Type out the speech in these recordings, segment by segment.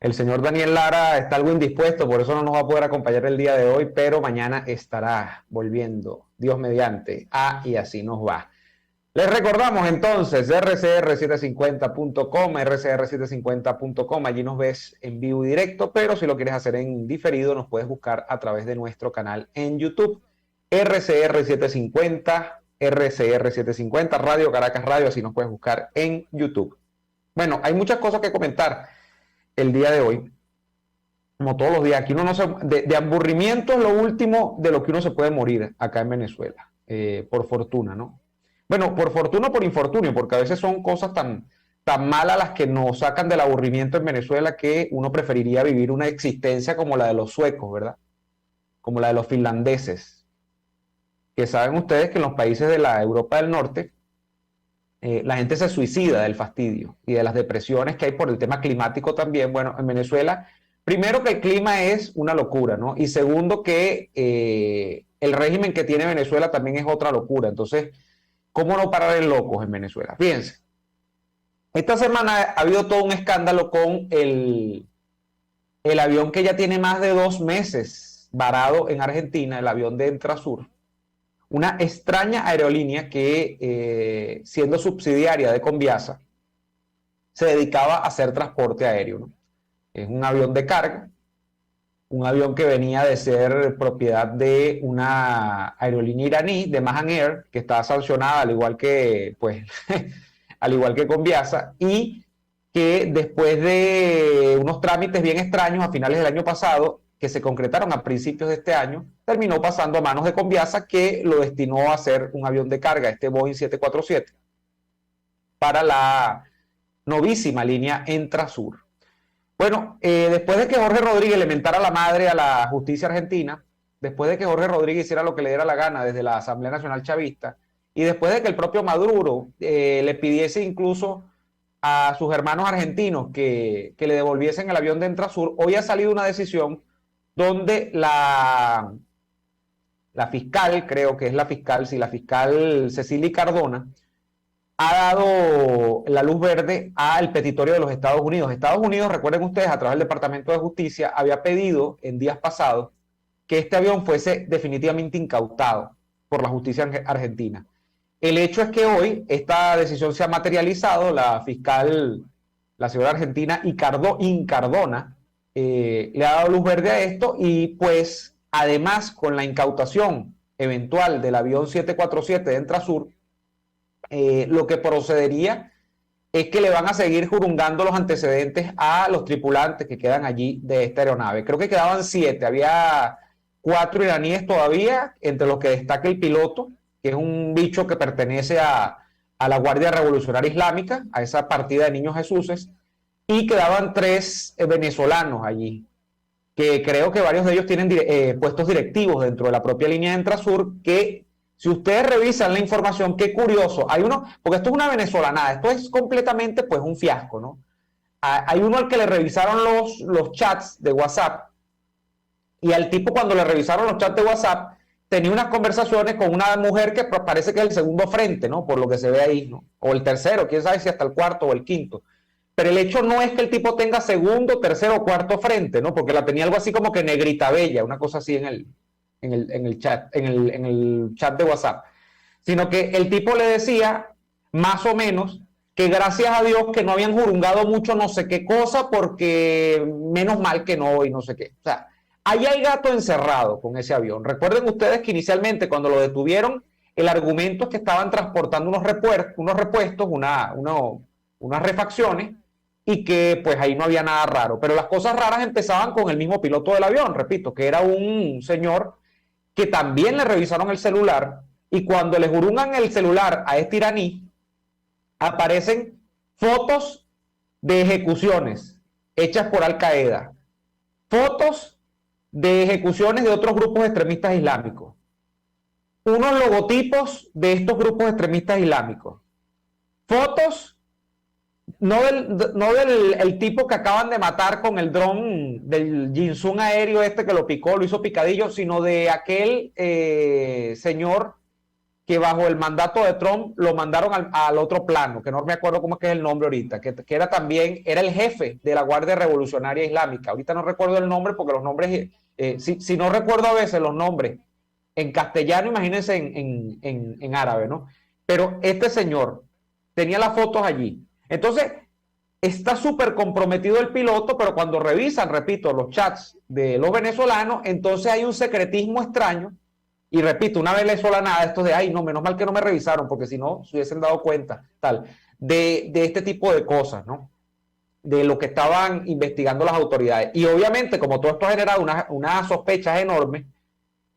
El señor Daniel Lara está algo indispuesto, por eso no nos va a poder acompañar el día de hoy, pero mañana estará volviendo, Dios mediante. Y así nos va. Les recordamos entonces rcr750.com, rcr750.com, allí nos ves en vivo y directo, pero si lo quieres hacer en diferido nos puedes buscar a través de nuestro canal en YouTube, RCR750, RCR750, Radio Caracas Radio, así nos puedes buscar en YouTube. Bueno, hay muchas cosas que comentar el día de hoy, como todos los días. Aquí uno no se, de aburrimiento es lo último de lo que uno se puede morir acá en Venezuela, por fortuna, ¿no? Bueno, por fortuna o por infortunio, porque a veces son cosas tan malas las que nos sacan del aburrimiento en Venezuela que uno preferiría vivir una existencia como la de los suecos, ¿verdad? Como la de los finlandeses, que saben ustedes que en los países de la Europa del Norte la gente se suicida del fastidio y de las depresiones que hay por el tema climático también. Bueno, en Venezuela, primero que el clima es una locura, ¿no? Y segundo que el régimen que tiene Venezuela también es otra locura. Entonces, ¿cómo no parar en locos en Venezuela? Fíjense, esta semana ha habido todo un escándalo con el avión que ya tiene más de 2 meses varado en Argentina, el avión de Entrasur, una extraña aerolínea que, siendo subsidiaria de Conviasa, se dedicaba a hacer transporte aéreo, ¿no? Es un avión de carga, un avión que venía de ser propiedad de una aerolínea iraní, de Mahan Air, que está sancionada al igual que, pues, al igual que Conviasa, y que después de unos trámites bien extraños a finales del año pasado, que se concretaron a principios de este año, terminó pasando a manos de Conviasa, que lo destinó a hacer un avión de carga, este Boeing 747, para la novísima línea Entrasur. Bueno, después de que Jorge Rodríguez le mentara la madre a la justicia argentina, después de que Jorge Rodríguez hiciera lo que le diera la gana desde la Asamblea Nacional Chavista, y después de que el propio Maduro le pidiese incluso a sus hermanos argentinos que le devolviesen el avión de Entrasur, hoy ha salido una decisión donde la fiscal, creo que es la fiscal, sí, la fiscal Cecilia Cardona, ha dado la luz verde al petitorio de los Estados Unidos. Estados Unidos, recuerden ustedes, a través del Departamento de Justicia, había pedido en días pasados que este avión fuese definitivamente incautado por la justicia argentina. El hecho es que hoy esta decisión se ha materializado. La fiscal, la señora argentina Incardona, le ha dado luz verde a esto y pues además con la incautación eventual del avión 747 de Entrasur, lo que procedería es que le van a seguir jurungando los antecedentes a los tripulantes que quedan allí de esta aeronave. Creo que quedaban 7, había 4 iraníes todavía, entre los que destaca el piloto, que es un bicho que pertenece a la Guardia Revolucionaria Islámica, a esa partida de niños Jesuses, y quedaban 3 venezolanos allí, que creo que varios de ellos tienen puestos directivos dentro de la propia línea de Entrasur, que si ustedes revisan la información, qué curioso, hay uno, porque esto es una venezolanada, esto es completamente pues un fiasco, ¿no? Hay uno al que le revisaron los chats de WhatsApp, y al tipo cuando le revisaron los chats de WhatsApp, tenía unas conversaciones con una mujer que parece que es el segundo frente, ¿no? Por lo que se ve ahí, ¿no? O el tercero, quién sabe si hasta el cuarto o el quinto. Pero el hecho no es que el tipo tenga segundo, tercero o cuarto frente, ¿no? Porque la tenía algo así como que negrita bella, una cosa así en el chat de WhatsApp. Sino que el tipo le decía, más o menos, que gracias a Dios que no habían jurungado mucho no sé qué cosa, porque menos mal que no y no sé qué. O sea, ahí hay gato encerrado con ese avión. Recuerden ustedes que inicialmente cuando lo detuvieron, el argumento es que estaban transportando unos repuestos, unas refacciones, y que pues ahí no había nada raro. Pero las cosas raras empezaban con el mismo piloto del avión, repito, que era un señor que también le revisaron el celular, y cuando le jurungan el celular a este iraní, aparecen fotos de ejecuciones hechas por Al Qaeda, fotos de ejecuciones de otros grupos extremistas islámicos, unos logotipos de estos grupos extremistas islámicos, fotos no del el tipo que acaban de matar con el dron del Jinsun aéreo este que lo picó, lo hizo picadillo, sino de aquel señor que bajo el mandato de Trump lo mandaron al otro plano, que no me acuerdo cómo es que es el nombre ahorita, que era también, era el jefe de la Guardia Revolucionaria Islámica. Ahorita no recuerdo el nombre porque los nombres, si no recuerdo a veces los nombres en castellano, imagínense en árabe, ¿no? Pero este señor tenía las fotos allí. Entonces, está súper comprometido el piloto, pero cuando revisan, repito, los chats de los venezolanos, entonces hay un secretismo extraño. Y repito, una venezolana de estos de, ay, no, menos mal que no me revisaron, porque si no, se hubiesen dado cuenta, tal, de este tipo de cosas, ¿no? De lo que estaban investigando las autoridades. Y obviamente, como todo esto ha generado unas sospechas enormes,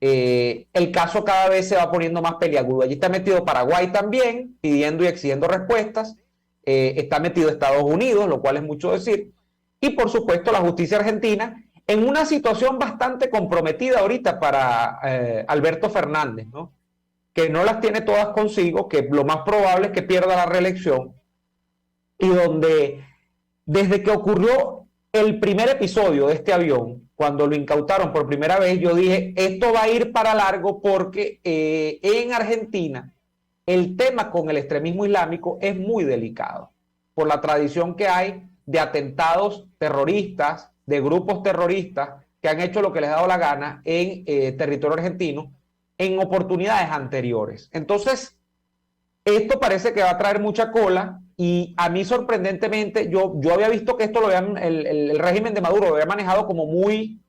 el caso cada vez se va poniendo más peliagudo. Allí está metido Paraguay también, pidiendo y exigiendo respuestas. Está metido Estados Unidos, lo cual es mucho decir. Y por supuesto la justicia argentina, en una situación bastante comprometida ahorita para Alberto Fernández, ¿no? Que no las tiene todas consigo, que lo más probable es que pierda la reelección, y donde desde que ocurrió el primer episodio de este avión, cuando lo incautaron por primera vez, yo dije, esto va a ir para largo porque en Argentina el tema con el extremismo islámico es muy delicado, por la tradición que hay de atentados terroristas, de grupos terroristas que han hecho lo que les ha dado la gana en territorio argentino en oportunidades anteriores. Entonces, esto parece que va a traer mucha cola y a mí sorprendentemente, yo había visto que esto el régimen de Maduro lo había manejado como muy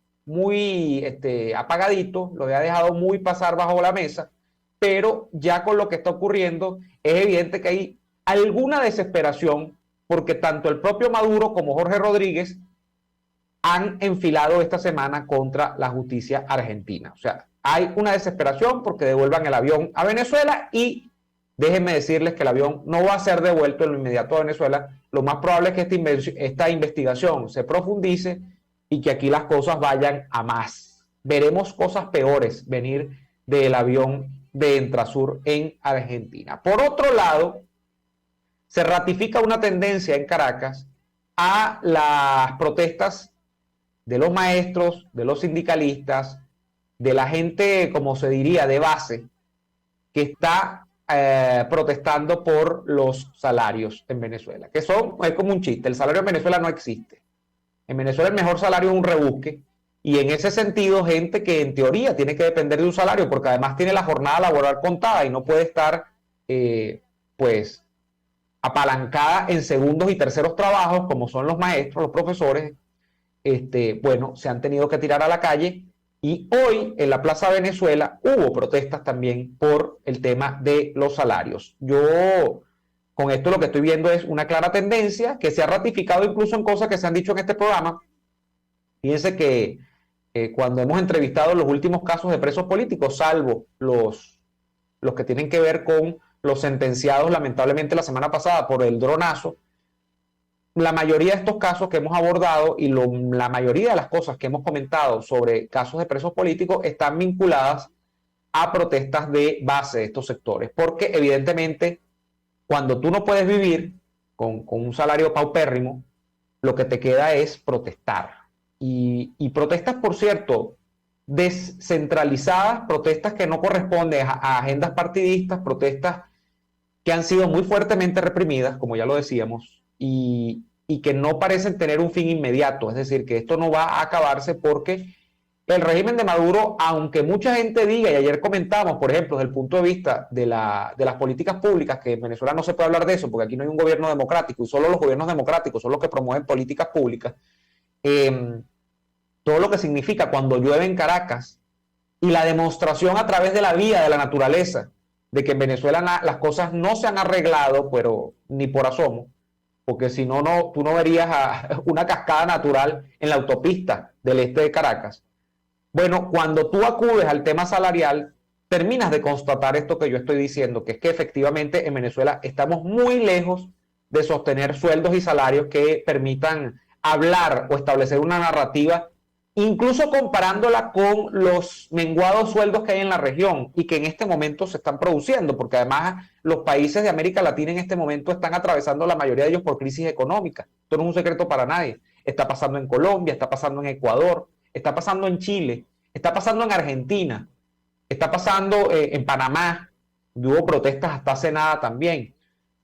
apagadito, lo había dejado muy pasar bajo la mesa, pero ya con lo que está ocurriendo es evidente que hay alguna desesperación porque tanto el propio Maduro como Jorge Rodríguez han enfilado esta semana contra la justicia argentina. O sea, hay una desesperación porque devuelvan el avión a Venezuela y déjenme decirles que el avión no va a ser devuelto en lo inmediato a Venezuela. Lo más probable es que esta investigación se profundice y que aquí las cosas vayan a más. Veremos cosas peores venir del avión de Entrasur en Argentina. Por otro lado, se ratifica una tendencia en Caracas a las protestas de los maestros, de los sindicalistas, de la gente, como se diría, de base, que está protestando por los salarios en Venezuela, que es como un chiste, el salario en Venezuela no existe. En Venezuela el mejor salario es un rebusque, y en ese sentido, gente que en teoría tiene que depender de un salario, porque además tiene la jornada laboral contada y no puede estar, pues, apalancada en segundos y terceros trabajos, como son los maestros, los profesores, bueno, se han tenido que tirar a la calle. Y hoy en la Plaza Venezuela hubo protestas también por el tema de los salarios. Yo con esto lo que estoy viendo es una clara tendencia que se ha ratificado incluso en cosas que se han dicho en este programa. Fíjense que cuando hemos entrevistado los últimos casos de presos políticos, salvo los que tienen que ver con los sentenciados lamentablemente la semana pasada por el dronazo, la mayoría de estos casos que hemos abordado y la mayoría de las cosas que hemos comentado sobre casos de presos políticos están vinculadas a protestas de base de estos sectores, porque evidentemente cuando tú no puedes vivir con un salario paupérrimo, lo que te queda es protestar. Y protestas, por cierto, descentralizadas, protestas que no corresponden a agendas partidistas, protestas que han sido muy fuertemente reprimidas, como ya lo decíamos, y que no parecen tener un fin inmediato, es decir, que esto no va a acabarse porque el régimen de Maduro, aunque mucha gente diga, y ayer comentamos, por ejemplo, desde el punto de vista de las políticas públicas, que en Venezuela no se puede hablar de eso, porque aquí no hay un gobierno democrático, y solo los gobiernos democráticos son los que promueven políticas públicas, todo lo que significa cuando llueve en Caracas, y la demostración a través de la vía de la naturaleza, de que en Venezuela las cosas no se han arreglado, pero ni por asomo, porque si no, tú no verías una cascada natural en la autopista del este de Caracas. Bueno, cuando tú acudes al tema salarial, terminas de constatar esto que yo estoy diciendo, que es que efectivamente en Venezuela estamos muy lejos de sostener sueldos y salarios que permitan hablar o establecer una narrativa, incluso comparándola con los menguados sueldos que hay en la región y que en este momento se están produciendo, porque además los países de América Latina en este momento están atravesando la mayoría de ellos por crisis económica. Esto no es un secreto para nadie. Está pasando en Colombia, está pasando en Ecuador, está pasando en Chile, está pasando en Argentina, está pasando en Panamá, hubo protestas hasta hace nada también.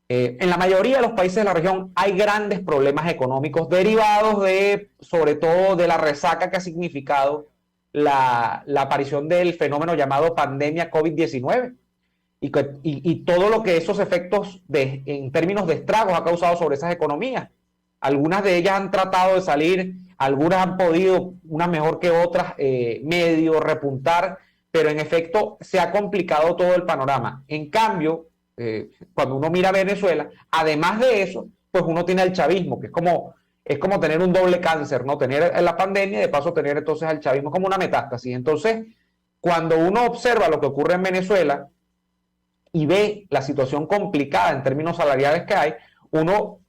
En la mayoría de los países de la región hay grandes problemas económicos derivados de, sobre todo, de la resaca que ha significado la aparición del fenómeno llamado pandemia COVID-19 y todo lo que esos efectos en términos de estragos ha causado sobre esas economías. Algunas de ellas han tratado de salir, algunas han podido, unas mejor que otras, medio repuntar, pero en efecto se ha complicado todo el panorama. En cambio, cuando uno mira Venezuela, además de eso, pues uno tiene el chavismo, que es como tener un doble cáncer, ¿no? Tener la pandemia y de paso tener entonces al chavismo como una metástasis. Entonces, cuando uno observa lo que ocurre en Venezuela y ve la situación complicada en términos salariales que hay, uno,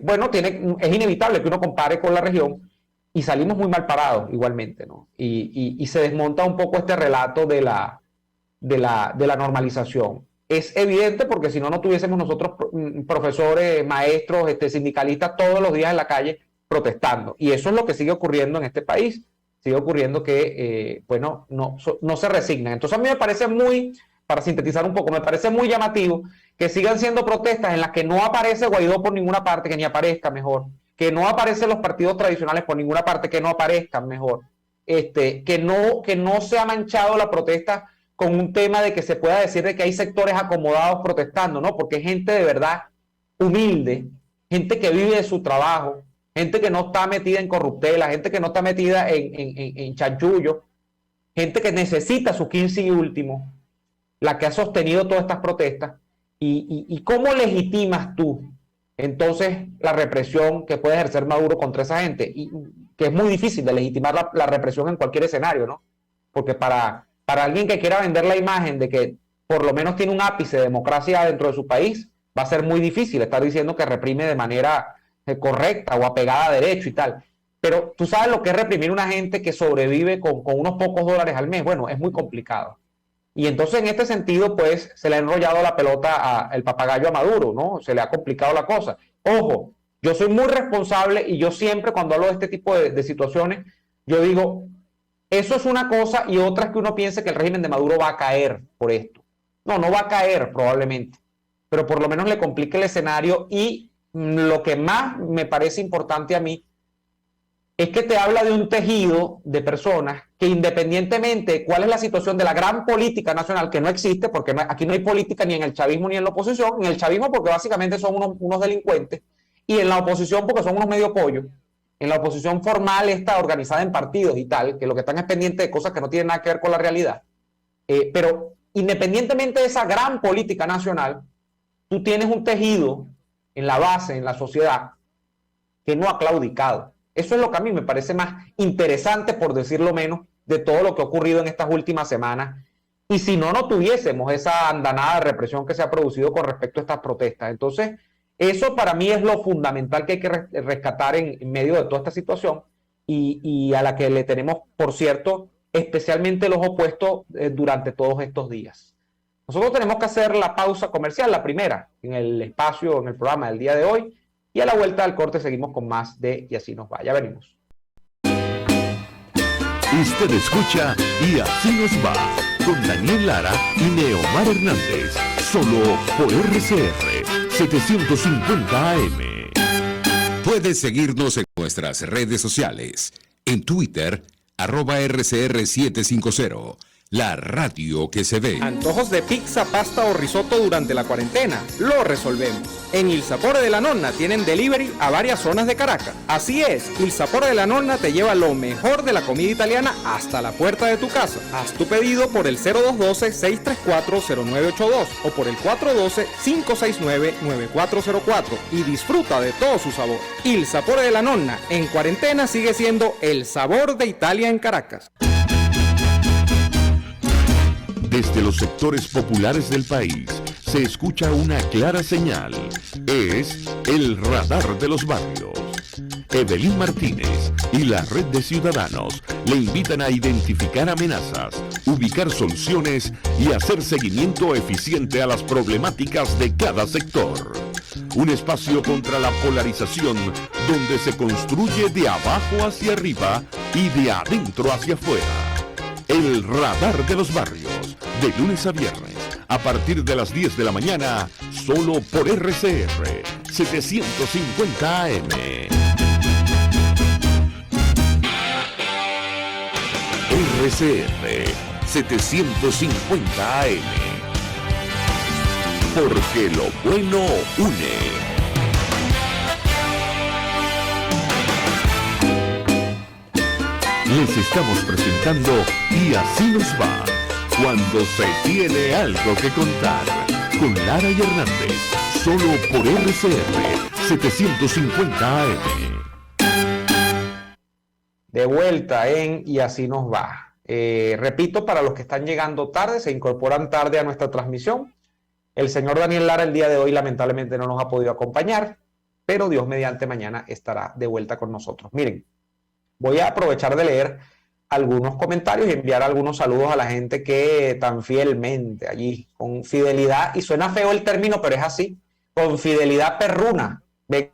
bueno, es inevitable que uno compare con la región y salimos muy mal parados igualmente, ¿no? Y se desmonta un poco este relato de la normalización. Es evidente porque si no, no tuviésemos nosotros profesores, maestros, sindicalistas todos los días en la calle protestando. Y eso es lo que sigue ocurriendo en este país. Sigue ocurriendo que, bueno, no se resignan. Entonces a mí me parece para sintetizar un poco, me parece muy llamativo que sigan siendo protestas en las que no aparece Guaidó por ninguna parte, que ni aparezca mejor, que no aparecen los partidos tradicionales por ninguna parte, que no aparezcan mejor, que no se ha manchado la protesta con un tema de que se pueda decir de que hay sectores acomodados protestando, ¿no? Porque es gente de verdad humilde, gente que vive de su trabajo, gente que no está metida en corruptela, gente que no está metida en chanchullo, gente que necesita su 15 y último, la que ha sostenido todas estas protestas. ¿Y cómo legitimas tú entonces la represión que puede ejercer Maduro contra esa gente? Y que es muy difícil de legitimar la represión en cualquier escenario, ¿no? Porque para alguien que quiera vender la imagen de que por lo menos tiene un ápice de democracia dentro de su país, va a ser muy difícil estar diciendo que reprime de manera correcta o apegada a derecho y tal. Pero tú sabes lo que es reprimir una gente que sobrevive con unos pocos dólares al mes. Bueno, es muy complicado. Y entonces en este sentido, pues, se le ha enrollado la pelota el papagayo a Maduro, ¿no? Se le ha complicado la cosa. Ojo, yo soy muy responsable y yo siempre cuando hablo de este tipo de situaciones, yo digo, eso es una cosa y otra es que uno piense que el régimen de Maduro va a caer por esto. No va a caer probablemente, pero por lo menos le complica el escenario y lo que más me parece importante a mí es que te habla de un tejido de personas que independientemente de cuál es la situación de la gran política nacional, que no existe, porque aquí no hay política ni en el chavismo ni en la oposición, en el chavismo porque básicamente son unos delincuentes, y en la oposición porque son unos medio pollos, en la oposición formal está organizada en partidos y tal, que lo que están es pendiente de cosas que no tienen nada que ver con la realidad, pero independientemente de esa gran política nacional, tú tienes un tejido en la base, en la sociedad, que no ha claudicado. Eso es lo que a mí me parece más interesante, por decirlo menos, de todo lo que ha ocurrido en estas últimas semanas. Y si no tuviésemos esa andanada de represión que se ha producido con respecto a estas protestas. Entonces, eso para mí es lo fundamental que hay que rescatar en medio de toda esta situación y a la que le tenemos, por cierto, especialmente los opuestos durante todos estos días. Nosotros tenemos que hacer la pausa comercial, la primera, en el espacio, en el programa del día de hoy. Y a la vuelta al corte seguimos con más de Y Así Nos Va. Ya venimos. Usted escucha Y Así Nos Va con Daniel Lara y Neomar Hernández. Solo por RCR 750 AM. Puedes seguirnos en nuestras redes sociales. En Twitter, @RCR750. La radio que se ve. Antojos de pizza, pasta o risotto durante la cuarentena. Lo resolvemos. En Il Sapore de la Nonna tienen delivery a varias zonas de Caracas. Así es, Il Sapore de la Nonna te lleva lo mejor de la comida italiana hasta la puerta de tu casa. Haz tu pedido por el 0212-634-0982 o por el 412-569-9404 y disfruta de todo su sabor. Il Sapore de la Nonna en cuarentena sigue siendo el sabor de Italia en Caracas. Desde los sectores populares del país se escucha una clara señal. Es el radar de los barrios. Evelyn Martínez y la red de ciudadanos le invitan a identificar amenazas, ubicar soluciones y hacer seguimiento eficiente a las problemáticas de cada sector. Un espacio contra la polarización donde se construye de abajo hacia arriba y de adentro hacia afuera. El radar de los barrios, de lunes a viernes, a partir de las 10 de la mañana, solo por RCR 750 AM. RCR 750 AM. Porque lo bueno une. Les estamos presentando Y así nos va, cuando se tiene algo que contar, con Lara y Hernández, solo por RCR 750 AM. De vuelta en Y así nos va. Repito, para los que están llegando tarde, se incorporan tarde a nuestra transmisión, el señor Daniel Lara el día de hoy lamentablemente no nos ha podido acompañar, pero Dios mediante mañana estará de vuelta con nosotros. Miren, voy a aprovechar de leer algunos comentarios y enviar algunos saludos a la gente que tan fielmente allí, con fidelidad, y suena feo el término, pero es así, con fidelidad perruna. Ven.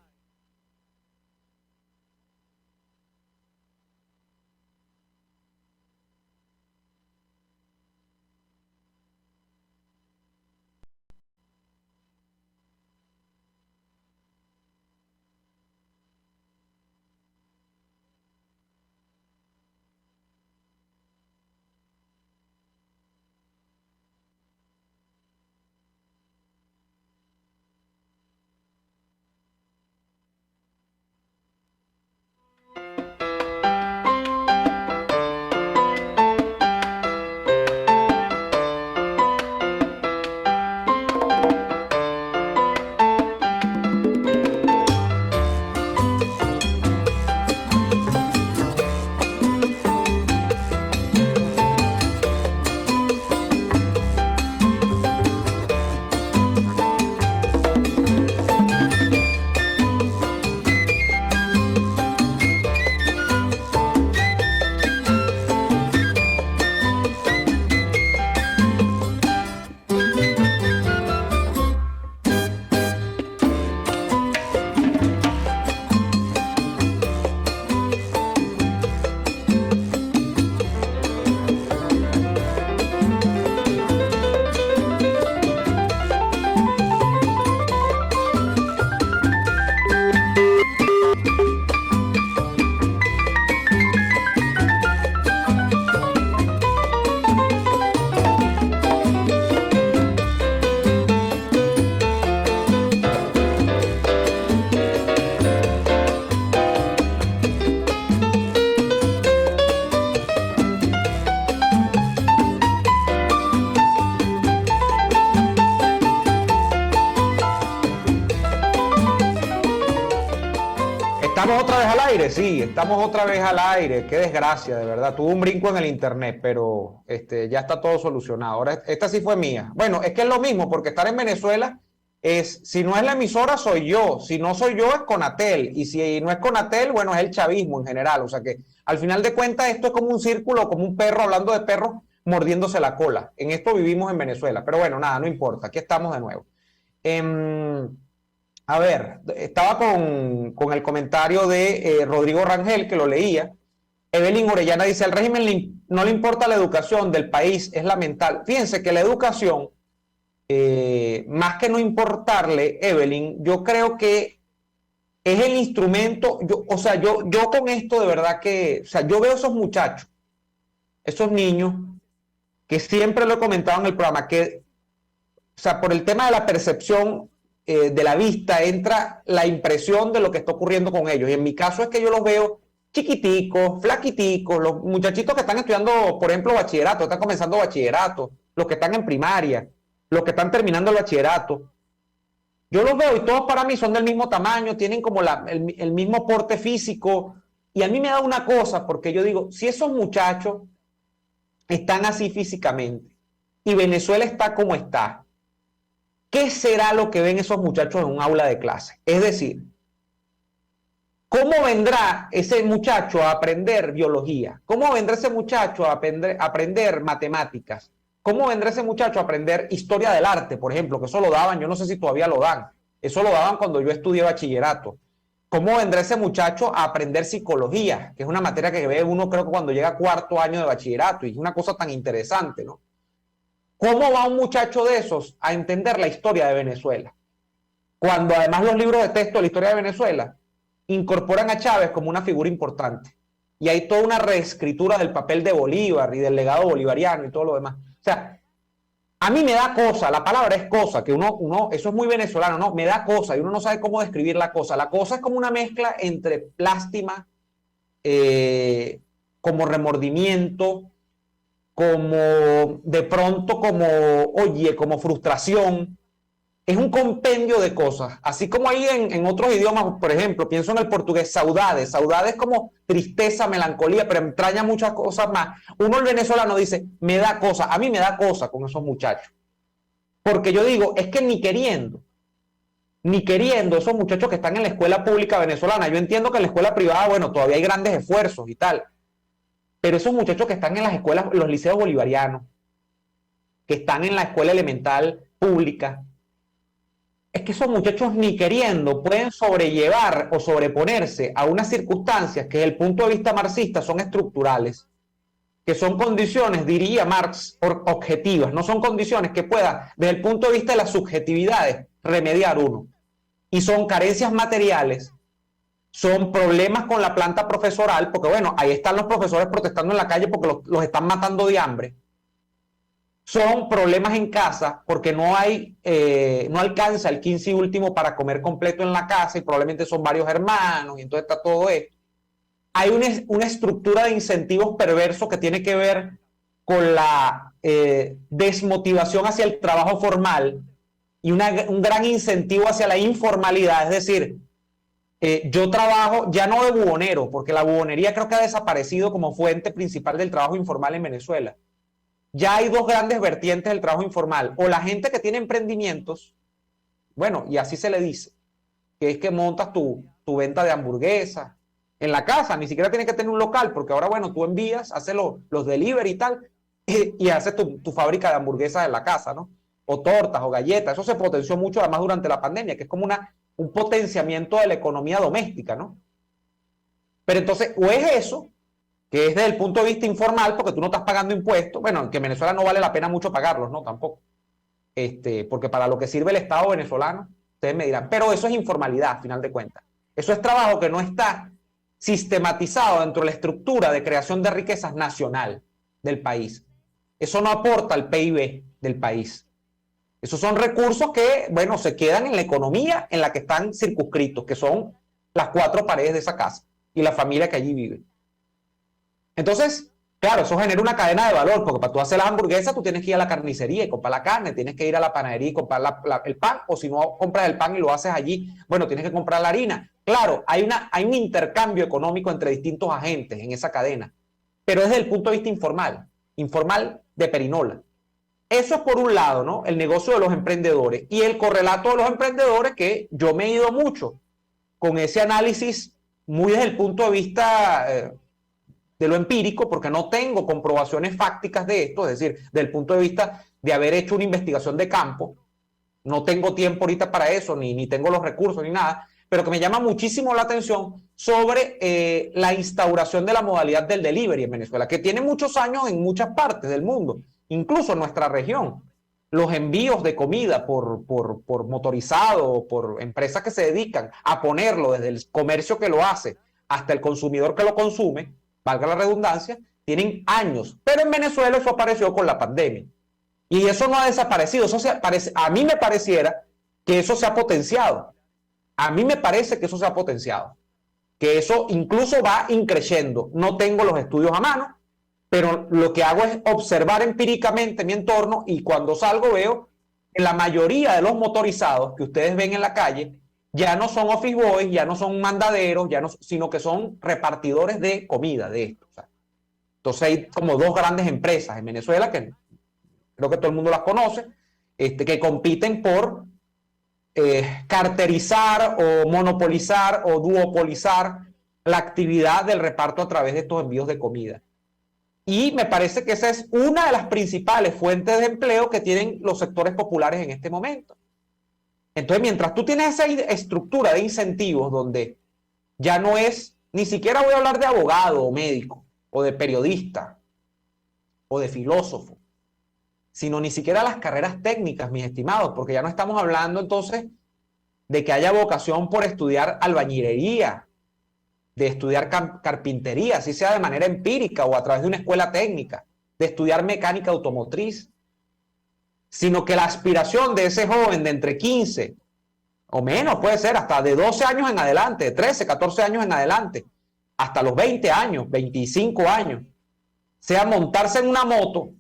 ¿Estamos otra vez al aire? Sí, estamos otra vez al aire. Qué desgracia, de verdad. Tuve un brinco en el internet, pero ya está todo solucionado. Ahora, esta sí fue mía. Bueno, es que es lo mismo, porque estar en Venezuela es, si no es la emisora, soy yo. Si no soy yo, es Conatel. Y si no es Conatel, bueno, es el chavismo en general. O sea que, al final de cuentas, esto es como un círculo, como un perro, hablando de perros, mordiéndose la cola. En esto vivimos en Venezuela. Pero bueno, nada, no importa. Aquí estamos de nuevo. A ver, estaba con el comentario de Rodrigo Rangel, que lo leía. Evelyn Orellana dice, al régimen no le importa la educación del país, es lamentable. Fíjense que la educación, más que no importarle, Evelyn, yo creo que es el instrumento, yo con esto de verdad que, o sea, yo veo esos muchachos, esos niños, que siempre lo he comentado en el programa, que, o sea, por el tema de la percepción de la vista, entra la impresión de lo que está ocurriendo con ellos. Y en mi caso es que yo los veo chiquiticos, flaquiticos, los muchachitos que están estudiando, por ejemplo, bachillerato, están comenzando bachillerato, los que están en primaria, los que están terminando el bachillerato. Yo los veo y todos para mí son del mismo tamaño, tienen como el mismo porte físico. Y a mí me da una cosa, porque yo digo, si esos muchachos están así físicamente y Venezuela está como está, ¿qué será lo que ven esos muchachos en un aula de clase? Es decir, ¿cómo vendrá ese muchacho a aprender biología? ¿Cómo vendrá ese muchacho a aprender matemáticas? ¿Cómo vendrá ese muchacho a aprender historia del arte, por ejemplo? Que eso lo daban, yo no sé si todavía lo dan. Eso lo daban cuando yo estudié bachillerato. ¿Cómo vendrá ese muchacho a aprender psicología? Que es una materia que ve uno, creo que cuando llega a cuarto año de bachillerato, y es una cosa tan interesante, ¿no? ¿Cómo va un muchacho de esos a entender la historia de Venezuela? Cuando además los libros de texto de la historia de Venezuela incorporan a Chávez como una figura importante. Y hay toda una reescritura del papel de Bolívar y del legado bolivariano y todo lo demás. O sea, a mí me da cosa, la palabra es cosa, que eso es muy venezolano, ¿no? Me da cosa y uno no sabe cómo describir la cosa. La cosa es como una mezcla entre lástima, como remordimiento, como de pronto como frustración. Es un compendio de cosas, así como hay en otros idiomas, por ejemplo, pienso en el portugués, saudade es como tristeza, melancolía, pero entraña muchas cosas más. Uno, el venezolano, dice, me da cosa, a mí me da cosa con esos muchachos, porque yo digo, es que ni queriendo esos muchachos que están en la escuela pública venezolana, yo entiendo que en la escuela privada, bueno, todavía hay grandes esfuerzos y tal, pero esos muchachos que están en las escuelas, los liceos bolivarianos, que están en la escuela elemental pública, es que esos muchachos ni queriendo pueden sobrellevar o sobreponerse a unas circunstancias que desde el punto de vista marxista son estructurales, que son condiciones, diría Marx, objetivas, no son condiciones que pueda, desde el punto de vista de las subjetividades, remediar uno. Y son carencias materiales, son problemas con la planta profesoral, porque bueno, ahí están los profesores protestando en la calle porque los están matando de hambre. Son problemas en casa porque no alcanza el 15 y último para comer completo en la casa y probablemente son varios hermanos y entonces está todo esto. Hay una estructura de incentivos perversos que tiene que ver con la desmotivación hacia el trabajo formal y un gran incentivo hacia la informalidad, es decir, yo trabajo ya no de bubonero, porque la bubonería creo que ha desaparecido como fuente principal del trabajo informal en Venezuela. Ya hay dos grandes vertientes del trabajo informal, o la gente que tiene emprendimientos, bueno, y así se le dice, que es que montas tu venta de hamburguesas en la casa, ni siquiera tienes que tener un local, porque ahora, bueno, tú envías, haces los delivery y tal, y haces tu fábrica de hamburguesas en la casa, ¿no? O tortas o galletas, eso se potenció mucho además durante la pandemia, que es como un potenciamiento de la economía doméstica, ¿no? Pero entonces, o es eso, que es desde el punto de vista informal, porque tú no estás pagando impuestos, bueno, que en Venezuela no vale la pena mucho pagarlos, ¿no? Tampoco. Porque para lo que sirve el Estado venezolano, ustedes me dirán, pero eso es informalidad, a final de cuentas. Eso es trabajo que no está sistematizado dentro de la estructura de creación de riquezas nacional del país. Eso no aporta al PIB del país. Esos son recursos que, bueno, se quedan en la economía en la que están circunscritos, que son las cuatro paredes de esa casa y la familia que allí vive. Entonces, claro, eso genera una cadena de valor, porque para tú hacer las hamburguesas tú tienes que ir a la carnicería y comprar la carne, tienes que ir a la panadería y comprar el pan, o si no compras el pan y lo haces allí, bueno, tienes que comprar la harina. Claro, hay un intercambio económico entre distintos agentes en esa cadena, pero desde el punto de vista informal de perinola. Eso es por un lado, ¿no? El negocio de los emprendedores y el correlato de los emprendedores, que yo me he ido mucho con ese análisis muy desde el punto de vista de lo empírico, porque no tengo comprobaciones fácticas de esto, es decir, desde el punto de vista de haber hecho una investigación de campo. No tengo tiempo ahorita para eso, ni tengo los recursos, ni nada, pero que me llama muchísimo la atención sobre la instauración de la modalidad del delivery en Venezuela, que tiene muchos años en muchas partes del mundo, incluso en nuestra región. Los envíos de comida por motorizado o por empresas que se dedican a ponerlo desde el comercio que lo hace hasta el consumidor que lo consume, valga la redundancia, tienen años. Pero en Venezuela eso apareció con la pandemia. Y eso no ha desaparecido. A mí me pareciera que eso se ha potenciado. A mí me parece que eso se ha potenciado. Que eso incluso va increciendo. No tengo los estudios a mano, pero lo que hago es observar empíricamente mi entorno y cuando salgo veo que la mayoría de los motorizados que ustedes ven en la calle ya no son office boys, ya no son mandaderos, sino que son repartidores de comida, de esto. O sea, entonces hay como dos grandes empresas en Venezuela que creo que todo el mundo las conoce, que compiten por carterizar o monopolizar o duopolizar la actividad del reparto a través de estos envíos de comida. Y me parece que esa es una de las principales fuentes de empleo que tienen los sectores populares en este momento. Entonces, mientras tú tienes esa estructura de incentivos donde ya no es, ni siquiera voy a hablar de abogado o médico, o de periodista, o de filósofo, sino ni siquiera las carreras técnicas, mis estimados, porque ya no estamos hablando entonces de que haya vocación por estudiar albañilería, de estudiar carpintería, si sea de manera empírica o a través de una escuela técnica, de estudiar mecánica automotriz, sino que la aspiración de ese joven de entre 15 o menos, puede ser hasta de 12 años en adelante, de 13, 14 años en adelante, hasta los 20 años, 25 años, sea montarse en una moto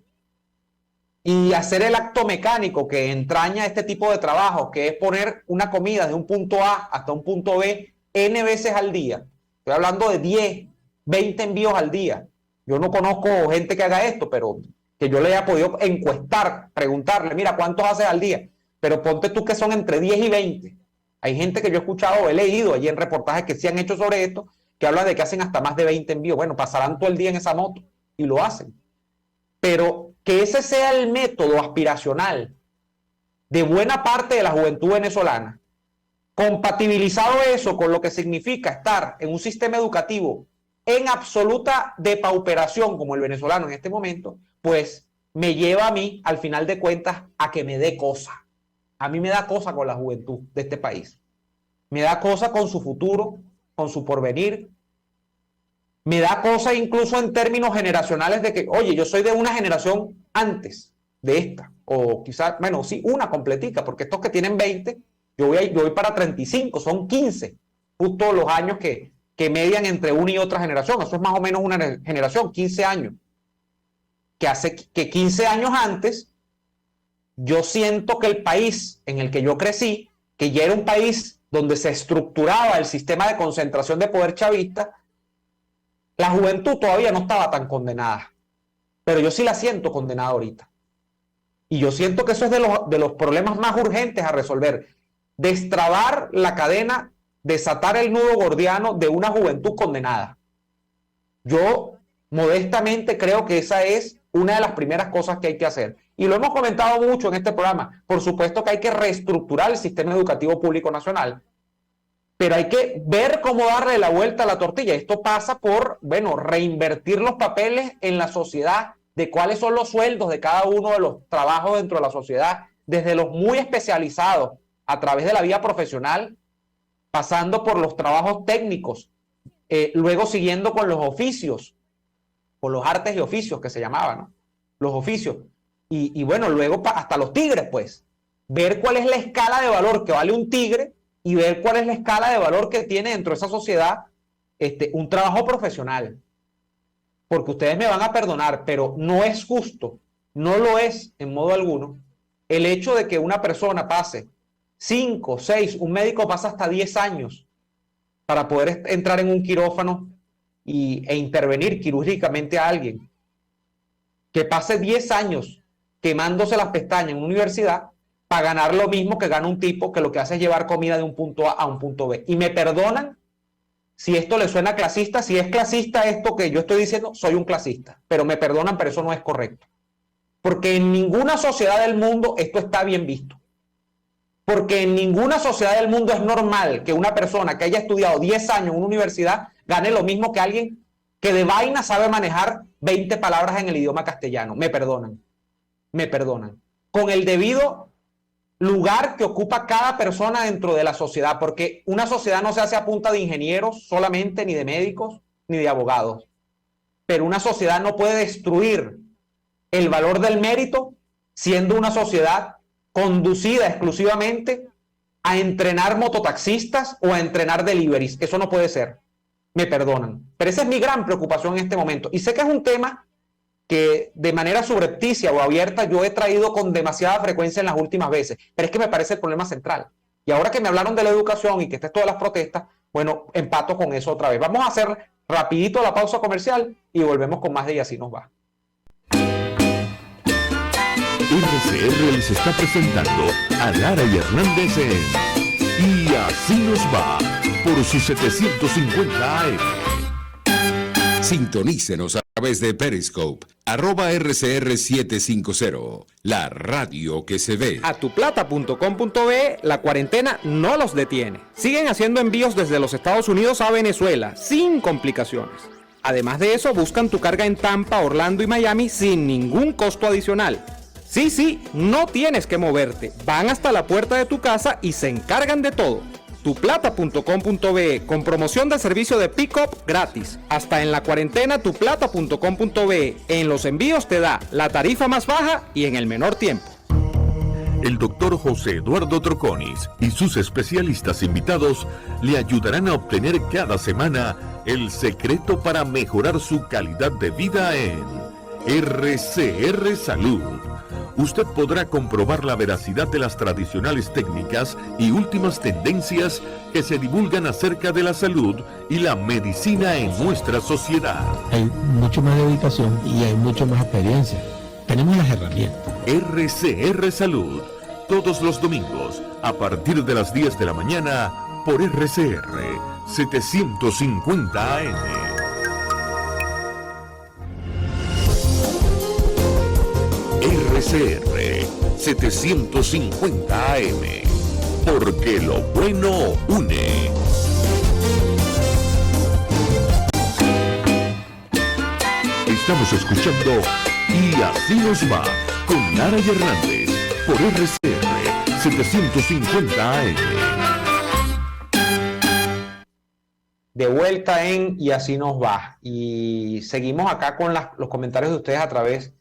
y hacer el acto mecánico que entraña este tipo de trabajo, que es poner una comida de un punto A hasta un punto B N veces al día. Estoy hablando de 10, 20 envíos al día. Yo no conozco gente que haga esto, pero que yo le haya podido encuestar, preguntarle, mira, ¿cuántos haces al día? Pero ponte tú que son entre 10 y 20. Hay gente que yo he escuchado, he leído allí en reportajes que se han hecho sobre esto, que hablan de que hacen hasta más de 20 envíos. Bueno, pasarán todo el día en esa moto y lo hacen. Pero que ese sea el método aspiracional de buena parte de la juventud venezolana, compatibilizado eso con lo que significa estar en un sistema educativo en absoluta depauperación como el venezolano en este momento, pues me lleva a mí, al final de cuentas, a que me dé cosa. A mí me da cosa con la juventud de este país. Me da cosa con su futuro, con su porvenir. Me da cosa incluso en términos generacionales de que, oye, yo soy de una generación antes de esta, o quizás, bueno, sí, una completica, porque estos que tienen 20, yo voy para 35, son 15, justo los años que median entre una y otra generación. Eso es más o menos una generación, 15 años. Que hace que 15 años antes, yo siento que el país en el que yo crecí, que ya era un país donde se estructuraba el sistema de concentración de poder chavista, la juventud todavía no estaba tan condenada, pero yo sí la siento condenada ahorita. Y yo siento que eso es de los problemas más urgentes a resolver. Destrabar la cadena, desatar el nudo gordiano de una juventud condenada. Yo modestamente creo que esa es una de las primeras cosas que hay que hacer. Y lo hemos comentado mucho en este programa. Por supuesto que hay que reestructurar el sistema educativo público nacional, pero hay que ver cómo darle la vuelta a la tortilla. Esto pasa por, bueno, reinvertir los papeles en la sociedad, de cuáles son los sueldos de cada uno de los trabajos dentro de la sociedad, desde los muy especializados a través de la vía profesional, pasando por los trabajos técnicos, luego siguiendo con los oficios, con los artes y oficios que se llamaban, ¿no? Los oficios. Y bueno, luego hasta los tigres, pues. Ver cuál es la escala de valor que vale un tigre y ver cuál es la escala de valor que tiene dentro de esa sociedad un trabajo profesional. Porque ustedes me van a perdonar, pero no es justo, no lo es en modo alguno, el hecho de que una persona pase 5, 6, un médico pasa hasta 10 años para poder entrar en un quirófano e intervenir quirúrgicamente a alguien. Que pase 10 años quemándose las pestañas en una universidad para ganar lo mismo que gana un tipo que lo que hace es llevar comida de un punto A un punto B. Y me perdonan si esto le suena clasista. Si es clasista esto que yo estoy diciendo, soy un clasista. Pero me perdonan, pero eso no es correcto. Porque en ninguna sociedad del mundo esto está bien visto. Porque en ninguna sociedad del mundo es normal que una persona que haya estudiado 10 años en una universidad gane lo mismo que alguien que de vaina sabe manejar 20 palabras en el idioma castellano. Me perdonan. Me perdonan. Con el debido lugar que ocupa cada persona dentro de la sociedad, porque una sociedad no se hace a punta de ingenieros solamente, ni de médicos, ni de abogados. Pero una sociedad no puede destruir el valor del mérito siendo una sociedad conducida exclusivamente a entrenar mototaxistas o a entrenar deliveries. Eso no puede ser. Me perdonan. Pero esa es mi gran preocupación en este momento. Y sé que es un tema que de manera subrepticia o abierta yo he traído con demasiada frecuencia en las últimas veces, pero es que me parece el problema central. Y ahora que me hablaron de la educación y que está todas las protestas, bueno, empato con eso otra vez. Vamos a hacer rapidito la pausa comercial y volvemos con más de Y Así Nos Va. RCR les está presentando a Lara y Hernández en Y Así Nos Va por su 750 AM. Sintonícenos a través de Periscope, @RCR750, la radio que se ve. Atuplata.com.be, la cuarentena no los detiene. Siguen haciendo envíos desde los Estados Unidos a Venezuela, sin complicaciones. Además de eso, buscan tu carga en Tampa, Orlando y Miami sin ningún costo adicional. Sí, no tienes que moverte. Van hasta la puerta de tu casa y se encargan de todo. Tuplata.com.be con promoción de servicio de pick-up gratis. Hasta en la cuarentena tuplata.com.be. En los envíos te da la tarifa más baja y en el menor tiempo. El doctor José Eduardo Troconis y sus especialistas invitados le ayudarán a obtener cada semana el secreto para mejorar su calidad de vida en RCR Salud. Usted podrá comprobar la veracidad de las tradicionales técnicas y últimas tendencias que se divulgan acerca de la salud y la medicina en nuestra sociedad. Hay mucho más dedicación y hay mucho más experiencia. Tenemos las herramientas. RCR Salud, todos los domingos, a partir de las 10 de la mañana, por RCR 750 AM. RCR 750 AM, porque lo bueno une. Estamos escuchando Y Así Nos Va, con Lara y Hernández, por RCR 750 AM. De vuelta en Y Así Nos Va. Y seguimos acá con los comentarios de ustedes a través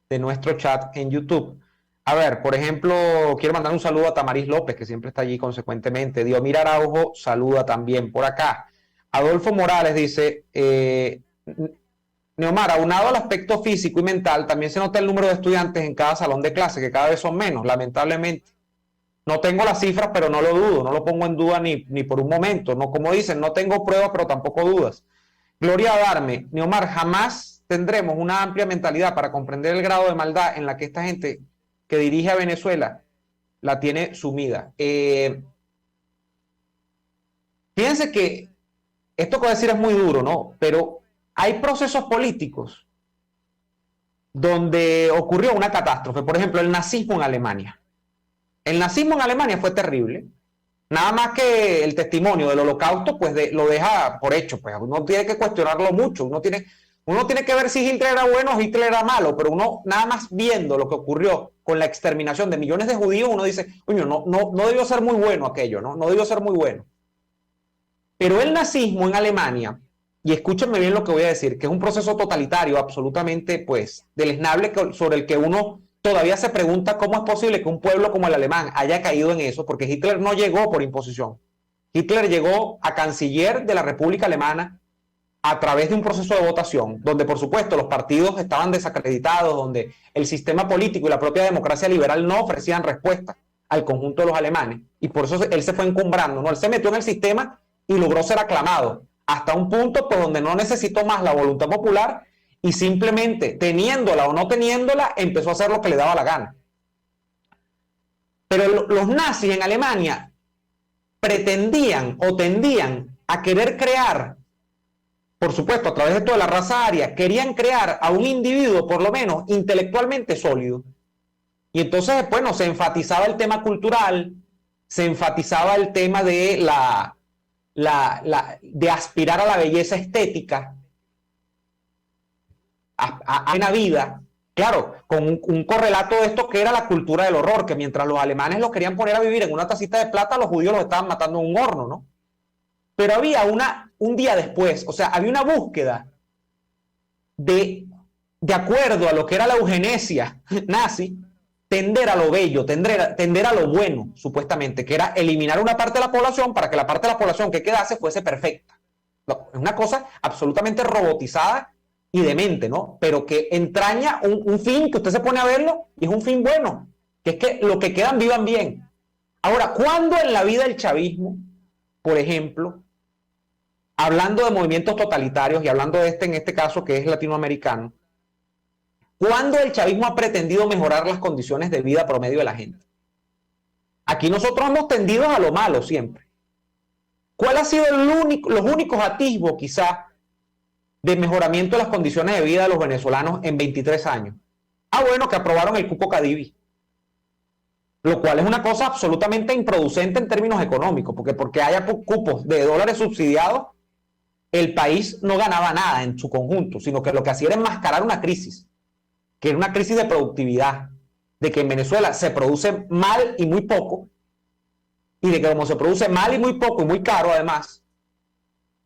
de nuestro chat en YouTube. A ver, por ejemplo, quiero mandar un saludo a Tamariz López, que siempre está allí consecuentemente. Diomir Araujo saluda también por acá. Adolfo Morales dice, Neomar, aunado al aspecto físico y mental, también se nota el número de estudiantes en cada salón de clase, que cada vez son menos, lamentablemente. No tengo las cifras, pero no lo dudo, no lo pongo en duda ni por un momento. No, como dicen, no tengo pruebas, pero tampoco dudas. Gloria Adarme, Neomar, jamás tendremos una amplia mentalidad para comprender el grado de maldad en la que esta gente que dirige a Venezuela la tiene sumida. Fíjense que esto que voy a decir es muy duro, ¿no? Pero hay procesos políticos donde ocurrió una catástrofe. Por ejemplo, el nazismo en Alemania. El nazismo en Alemania fue terrible. Nada más que el testimonio del holocausto, pues lo deja por hecho. Pues uno tiene que cuestionarlo mucho. Uno tiene que ver si Hitler era bueno o Hitler era malo, pero uno nada más viendo lo que ocurrió con la exterminación de millones de judíos, uno dice, coño, no debió ser muy bueno aquello, ¿no? No debió ser muy bueno. Pero el nazismo en Alemania, y escúchenme bien lo que voy a decir, que es un proceso totalitario absolutamente, pues, deleznable, sobre el que uno todavía se pregunta cómo es posible que un pueblo como el alemán haya caído en eso, porque Hitler no llegó por imposición. Hitler llegó a canciller de la República Alemana a través de un proceso de votación, donde por supuesto los partidos estaban desacreditados, donde el sistema político y la propia democracia liberal no ofrecían respuesta al conjunto de los alemanes, y por eso él se fue encumbrando, ¿no? Él se metió en el sistema y logró ser aclamado, hasta un punto por donde no necesitó más la voluntad popular, y simplemente, teniéndola o no teniéndola, empezó a hacer lo que le daba la gana. Pero los nazis en Alemania pretendían o tendían a querer crear, por supuesto, a través de toda la raza aria, querían crear a un individuo, por lo menos, intelectualmente sólido. Y entonces, bueno, se enfatizaba el tema cultural, se enfatizaba el tema de de aspirar a la belleza estética, a una vida, claro, con un correlato de esto que era la cultura del horror, que mientras los alemanes los querían poner a vivir en una tacita de plata, los judíos los estaban matando en un horno, ¿no? Pero había un día después, o sea, había una búsqueda de acuerdo a lo que era la eugenesia nazi, tender a lo bello, tender a lo bueno, supuestamente, que era eliminar una parte de la población para que la parte de la población que quedase fuese perfecta. No, es una cosa absolutamente robotizada y demente, ¿no? Pero que entraña un fin que usted se pone a verlo y es un fin bueno, que es que los que quedan vivan bien. Ahora, ¿cuándo en la vida del chavismo, por ejemplo, hablando de movimientos totalitarios y hablando de en este caso que es latinoamericano, ¿cuándo el chavismo ha pretendido mejorar las condiciones de vida promedio de la gente? Aquí nosotros hemos tendido a lo malo siempre. ¿Cuál ha sido los únicos atisbos quizá de mejoramiento de las condiciones de vida de los venezolanos en 23 años? Ah, bueno, que aprobaron el cupo Cadivi, lo cual es una cosa absolutamente improducente en términos económicos, porque haya cupos de dólares subsidiados, el país no ganaba nada en su conjunto, sino que lo que hacía era enmascarar una crisis, que era una crisis de productividad. de que en Venezuela se produce mal y muy poco, y de que como se produce mal y muy poco y muy caro además,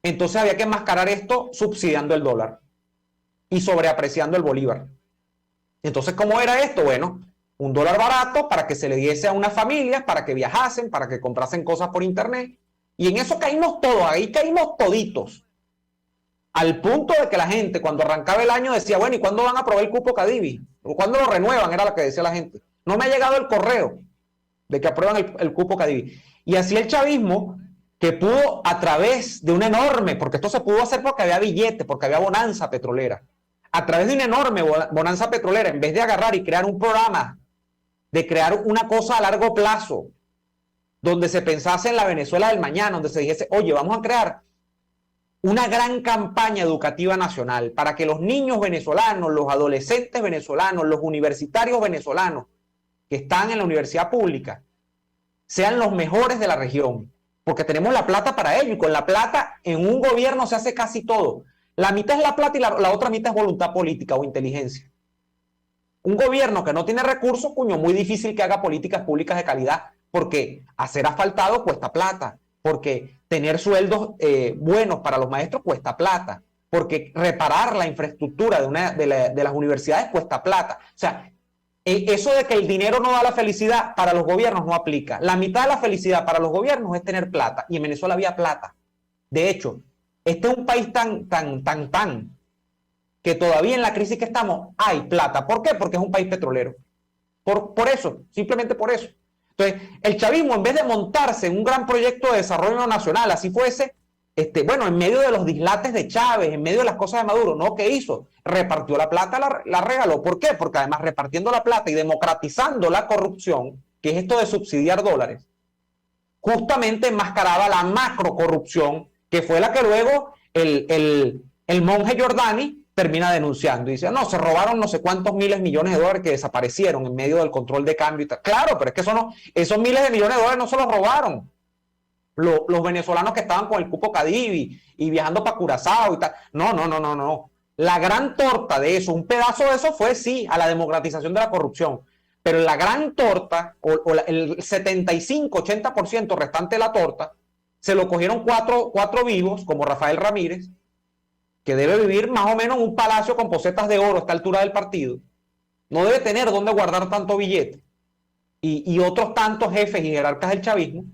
entonces había que enmascarar esto subsidiando el dólar y sobreapreciando el bolívar. Entonces, ¿cómo era esto? Bueno, un dólar barato para que se le diese a unas familias, para que viajasen, para que comprasen cosas por internet. Y en eso caímos todos, ahí caímos toditos. Al punto de que la gente, cuando arrancaba el año, decía, bueno, ¿y cuándo van a aprobar el cupo Cadivi? ¿Cuándo lo renuevan? Era lo que decía la gente. No me ha llegado el correo de que aprueban el cupo Cadivi. Y así el chavismo, que pudo a través de una enorme, porque esto se pudo hacer porque había billete, porque había bonanza petrolera, a través de una enorme bonanza petrolera, en vez de agarrar y crear un programa, de crear una cosa a largo plazo, donde se pensase en la Venezuela del mañana, donde se dijese, oye, vamos a crear una gran campaña educativa nacional para que los niños venezolanos, los adolescentes venezolanos, los universitarios venezolanos que están en la universidad pública, sean los mejores de la región, porque tenemos la plata para ello, y con la plata en un gobierno se hace casi todo. La mitad es la plata y la otra mitad es voluntad política o inteligencia. Un gobierno que no tiene recursos, cuño, muy difícil que haga políticas públicas de calidad, porque hacer asfaltado cuesta plata, porque tener sueldos buenos para los maestros cuesta plata, porque reparar la infraestructura de las universidades cuesta plata. O sea, eso de que el dinero no da la felicidad para los gobiernos no aplica. La mitad de la felicidad para los gobiernos es tener plata, y en Venezuela había plata. De hecho, este es un país tan, que todavía en la crisis que estamos hay plata. ¿Por qué? Porque es un país petrolero. Por eso, simplemente por eso. Entonces, el chavismo, en vez de montarse en un gran proyecto de desarrollo nacional, así fuese, bueno, en medio de los dislates de Chávez, en medio de las cosas de Maduro, ¿no? ¿Qué hizo? Repartió la plata, la regaló. ¿Por qué? Porque además repartiendo la plata y democratizando la corrupción, que es esto de subsidiar dólares, justamente enmascaraba la macro corrupción, que fue la que luego el monje Giordani termina denunciando y dice, no, se robaron no sé cuántos miles de millones de dólares que desaparecieron en medio del control de cambio y tal. Claro, pero es que esos miles de millones de dólares no se los robaron los venezolanos que estaban con el cupo Cadivi y viajando para Curazao y tal. No. La gran torta de eso, un pedazo de eso fue, sí, a la democratización de la corrupción. Pero la gran torta, el 75-80% restante de la torta, se lo cogieron cuatro vivos, como Rafael Ramírez, que debe vivir más o menos en un palacio con posetas de oro a esta altura del partido. No debe tener dónde guardar tanto billete. Y otros tantos jefes y jerarcas del chavismo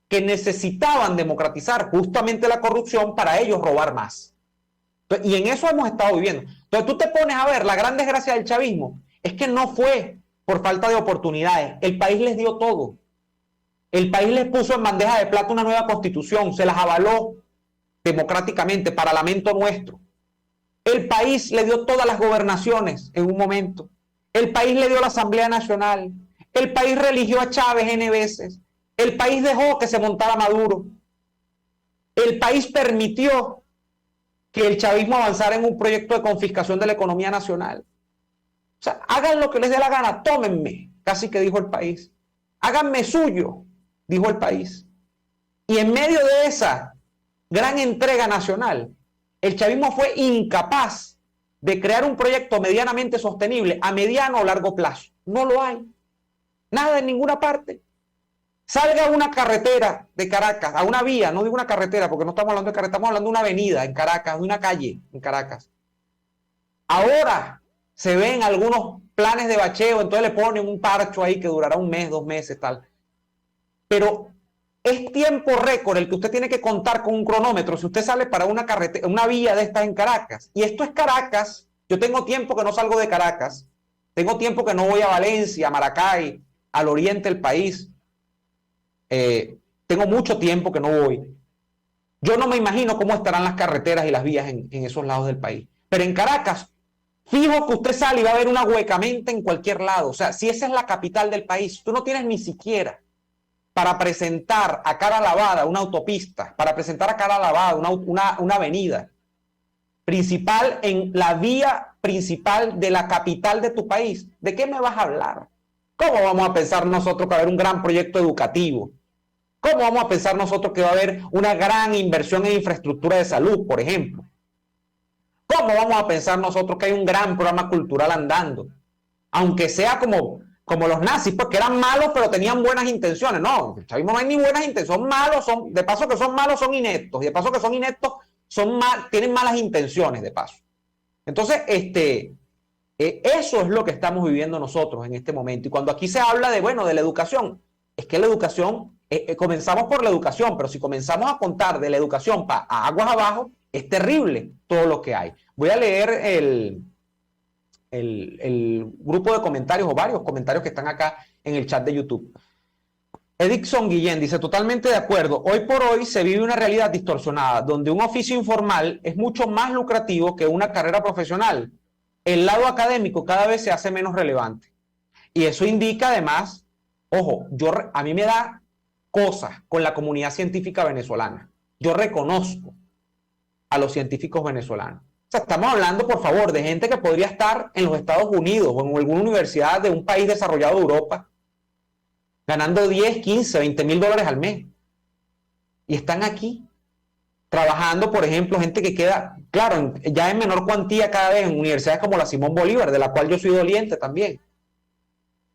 que necesitaban democratizar justamente la corrupción para ellos robar más. Entonces, y en eso hemos estado viviendo. Entonces tú te pones a ver, la gran desgracia del chavismo es que no fue por falta de oportunidades. El país les dio todo. El país les puso en bandeja de plata una nueva constitución, se las avaló democráticamente, para lamento nuestro. El país le dio todas las gobernaciones en un momento. El país le dio la Asamblea Nacional. El país religió a Chávez N veces. El país dejó que se montara Maduro. El país permitió que el chavismo avanzara en un proyecto de confiscación de la economía nacional. O sea, hagan lo que les dé la gana, tómenme, casi que dijo el país. Háganme suyo, dijo el país. Y en medio de esa gran entrega nacional, el chavismo fue incapaz de crear un proyecto medianamente sostenible a mediano o largo plazo. No lo hay. Nada en ninguna parte. Salga a una carretera de Caracas, a una vía, no digo una carretera porque no estamos hablando de carretera, estamos hablando de una avenida en Caracas, de una calle en Caracas. Ahora se ven algunos planes de bacheo, entonces le ponen un parcho ahí que durará un mes, 2 meses, tal. Pero es tiempo récord el que usted tiene que contar con un cronómetro. Si usted sale para una carretera, una vía de estas en Caracas, y esto es Caracas, yo tengo tiempo que no salgo de Caracas, tengo tiempo que no voy a Valencia, a Maracay, al oriente del país, tengo mucho tiempo que no voy. Yo no me imagino cómo estarán las carreteras y las vías en esos lados del país. Pero en Caracas, fijo que usted sale y va a ver una huecamente en cualquier lado. O sea, si esa es la capital del país, tú no tienes ni siquiera para presentar a cara lavada una autopista, para presentar a cara lavada una avenida principal en la vía principal de la capital de tu país. ¿De qué me vas a hablar? ¿Cómo vamos a pensar nosotros que va a haber un gran proyecto educativo? ¿Cómo vamos a pensar nosotros que va a haber una gran inversión en infraestructura de salud, por ejemplo? ¿Cómo vamos a pensar nosotros que hay un gran programa cultural andando? Aunque sea como como los nazis, pues que eran malos pero tenían buenas intenciones. No, el chavismo no hay ni buenas intenciones, son malos, de paso que son malos, son ineptos, y de paso que son ineptos, tienen malas intenciones, de paso. Entonces, eso es lo que estamos viviendo nosotros en este momento. Y cuando aquí se habla de, bueno, de la educación, es que la educación, comenzamos por la educación, pero si comenzamos a contar de la educación a aguas abajo, es terrible todo lo que hay. Voy a leer el grupo de comentarios o varios comentarios que están acá en el chat de YouTube. Edixon Guillén dice, totalmente de acuerdo, hoy por hoy se vive una realidad distorsionada, donde un oficio informal es mucho más lucrativo que una carrera profesional. El lado académico cada vez se hace menos relevante. Y eso indica además, ojo, a mí me da cosas con la comunidad científica venezolana. Yo reconozco a los científicos venezolanos. O sea, estamos hablando, por favor, de gente que podría estar en los Estados Unidos o en alguna universidad de un país desarrollado de Europa, ganando 10, 15, 20 mil dólares al mes. Y están aquí, trabajando, por ejemplo, gente que queda, claro, ya en menor cuantía cada vez en universidades como la Simón Bolívar, de la cual yo soy doliente también.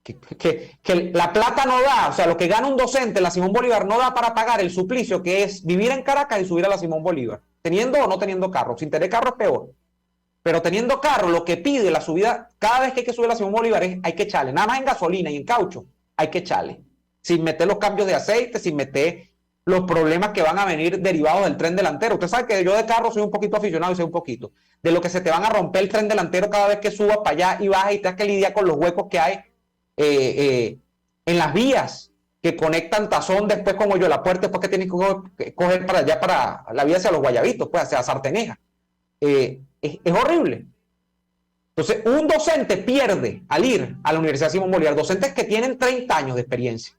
Que la plata no da, o sea, lo que gana un docente en la Simón Bolívar no da para pagar el suplicio que es vivir en Caracas y subir a la Simón Bolívar, teniendo o no teniendo carro. Sin tener carro es peor. Pero teniendo carro, lo que pide la subida, cada vez que hay que subir a la Simón Bolívar hay que echarle, nada más en gasolina y en caucho, hay que echarle. Sin meter los cambios de aceite, sin meter los problemas que van a venir derivados del tren delantero. Usted sabe que yo de carro soy un poquito aficionado y sé un poquito. De lo que se te van a romper el tren delantero cada vez que subas para allá y bajas y tengas que lidiar con los huecos que hay en las vías que conectan Tazón después con Hoyo la Puerta, después que tienes que coger para allá, para la vía hacia los Guayabitos, pues hacia Sarteneja. Es horrible. Entonces, un docente pierde al ir a la Universidad Simón Bolívar, docentes que tienen 30 años de experiencia,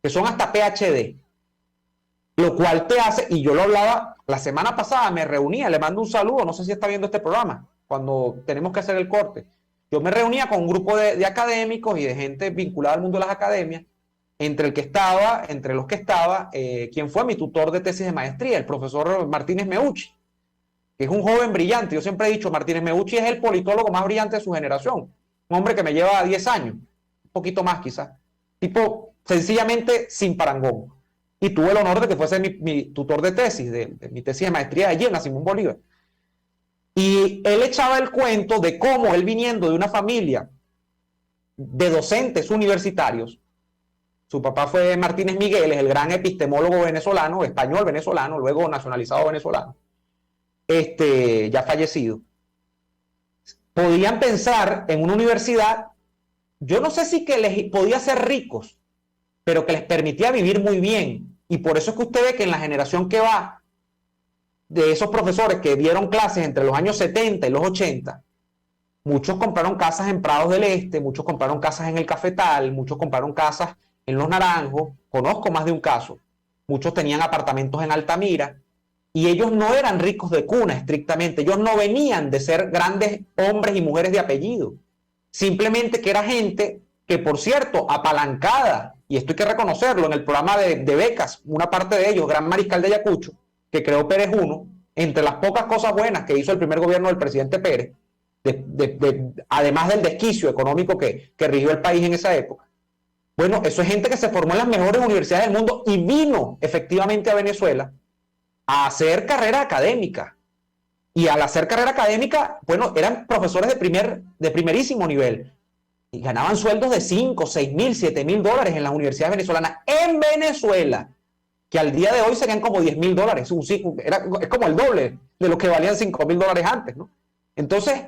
que son hasta PhD, lo cual te hace, y yo lo hablaba la semana pasada, me reunía, le mando un saludo, no sé si está viendo este programa, cuando tenemos que hacer el corte. Yo me reunía con un grupo de académicos y de gente vinculada al mundo de las academias, entre los que estaba, quien fue mi tutor de tesis de maestría, el profesor Martínez Meucci, que es un joven brillante. Yo siempre he dicho, Martínez Meucci es el politólogo más brillante de su generación, un hombre que me lleva 10 años, un poquito más quizás, tipo sencillamente sin parangón. Y tuve el honor de que fuese mi tutor de tesis, de mi tesis de maestría allí en la Simón Bolívar. Y él echaba el cuento de cómo él, viniendo de una familia de docentes universitarios, su papá fue Martínez Miguel, es el gran epistemólogo venezolano, español venezolano, luego nacionalizado venezolano, ya fallecido, podían pensar en una universidad, yo no sé si que les podía ser ricos, pero que les permitía vivir muy bien. Y por eso es que usted ve que en la generación que va, de esos profesores que dieron clases entre los años 70 y los 80, muchos compraron casas en Prados del Este, muchos compraron casas en el Cafetal, muchos compraron casas en Los Naranjos, conozco más de un caso, muchos tenían apartamentos en Altamira, y ellos no eran ricos de cuna estrictamente, ellos no venían de ser grandes hombres y mujeres de apellido, simplemente que era gente que, por cierto, apalancada, y esto hay que reconocerlo, en el programa de becas, una parte de ellos, Gran Mariscal de Ayacucho, que creó Pérez I, entre las pocas cosas buenas que hizo el primer gobierno del presidente Pérez, además del desquicio económico que rigió el país en esa época. Bueno, eso es gente que se formó en las mejores universidades del mundo y vino efectivamente a Venezuela a hacer carrera académica. Y al hacer carrera académica, bueno, eran profesores de primerísimo nivel. Y ganaban sueldos de 5, 6 mil, 7 mil dólares en las universidades venezolanas en Venezuela, que al día de hoy serían como 10 mil dólares. Es como el doble de lo que valían 5 mil dólares antes, ¿no? Entonces,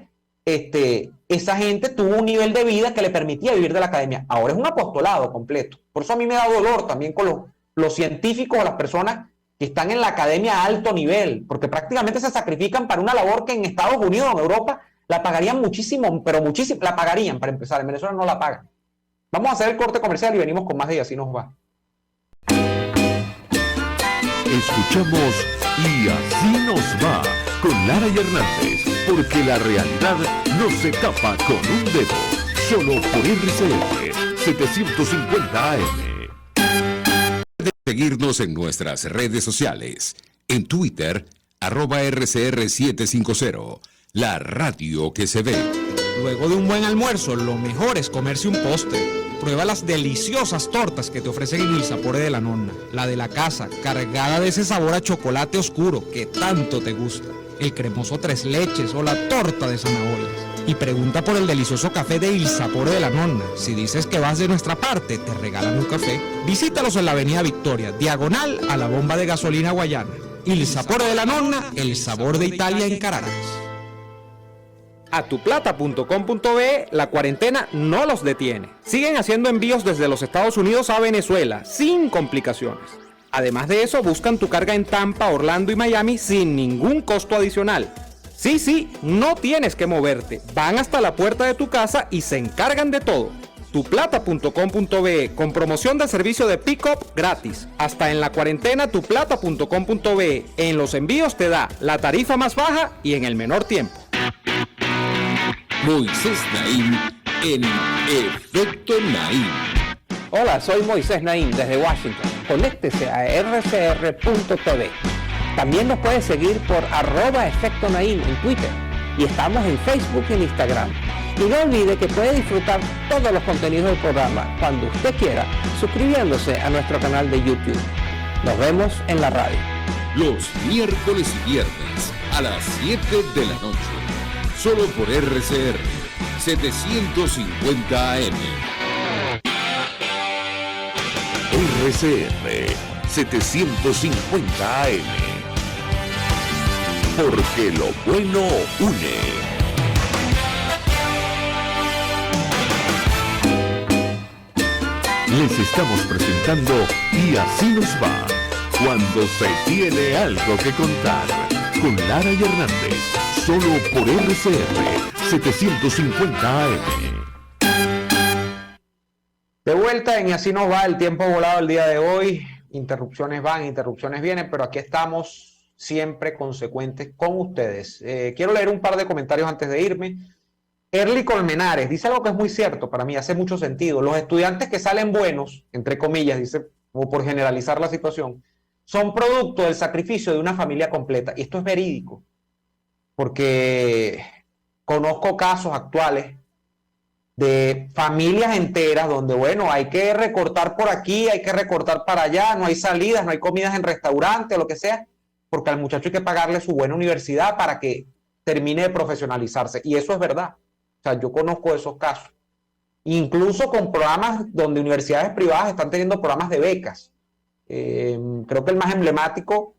esa gente tuvo un nivel de vida que le permitía vivir de la academia. Ahora es un apostolado completo. Por eso a mí me da dolor también con los científicos o las personas que están en la academia a alto nivel, porque prácticamente se sacrifican para una labor que en Estados Unidos o en Europa la pagarían muchísimo, pero muchísimo, la pagarían para empezar. En Venezuela no la pagan. Vamos a hacer el corte comercial y venimos con más de Y Así Nos Va. Escuchamos Y Así Nos Va con Lara y Hernández, porque la realidad no se tapa con un dedo. Solo por RCN 750 AM. Puede seguirnos en nuestras redes sociales. En Twitter, @RCR750. La radio que se ve. Luego de un buen almuerzo, lo mejor es comerse un postre. Prueba las deliciosas tortas que te ofrecen en el Sapore de la Nonna. La de la casa, cargada de ese sabor a chocolate oscuro que tanto te gusta. El cremoso tres leches o la torta de zanahorias. Y pregunta por el delicioso café de Il Sapore de la Nonna. Si dices que vas de nuestra parte, te regalan un café. Visítalos en la avenida Victoria, diagonal a la bomba de gasolina Guayana. Il Sapore de la Nonna, el sabor de Italia en Caracas. A tuplata.com.be la cuarentena no los detiene. Siguen haciendo envíos desde los Estados Unidos a Venezuela sin complicaciones. Además de eso, buscan tu carga en Tampa, Orlando y Miami sin ningún costo adicional. Sí, no tienes que moverte. Van hasta la puerta de tu casa y se encargan de todo. tuplata.com.be con promoción del servicio de pick-up gratis. Hasta en la cuarentena tuplata.com.be. En los envíos te da la tarifa más baja y en el menor tiempo. Moisés Naim en Efecto Naim. Hola, soy Moisés Naim desde Washington. Conéctese a rcr.tv. También nos puede seguir por @Efecto Naim en Twitter. Y estamos en Facebook y en Instagram. Y no olvide que puede disfrutar todos los contenidos del programa cuando usted quiera, suscribiéndose a nuestro canal de YouTube. Nos vemos en la radio. Los miércoles y viernes a las 7 de la noche. Solo por RCR 750 AM. RCR 750 AM. Porque lo bueno une. Les estamos presentando Y así nos va, cuando se tiene algo que contar, con Lara y Hernández, solo por RCR 750 AM. De vuelta en Y así nos va, el tiempo volado el día de hoy. Interrupciones van, interrupciones vienen, pero aquí estamos siempre consecuentes con ustedes. Quiero leer un par de comentarios antes de irme. Erly Colmenares dice algo que es muy cierto, para mí hace mucho sentido. Los estudiantes que salen buenos, entre comillas, dice, o por generalizar la situación, son producto del sacrificio de una familia completa. Y esto es verídico, porque conozco casos actuales de familias enteras donde, bueno, hay que recortar por aquí, hay que recortar para allá, no hay salidas, no hay comidas en restaurantes, lo que sea, porque al muchacho hay que pagarle su buena universidad para que termine de profesionalizarse. Y eso es verdad. O sea, yo conozco esos casos. Incluso con programas donde universidades privadas están teniendo programas de becas. Creo que el más emblemático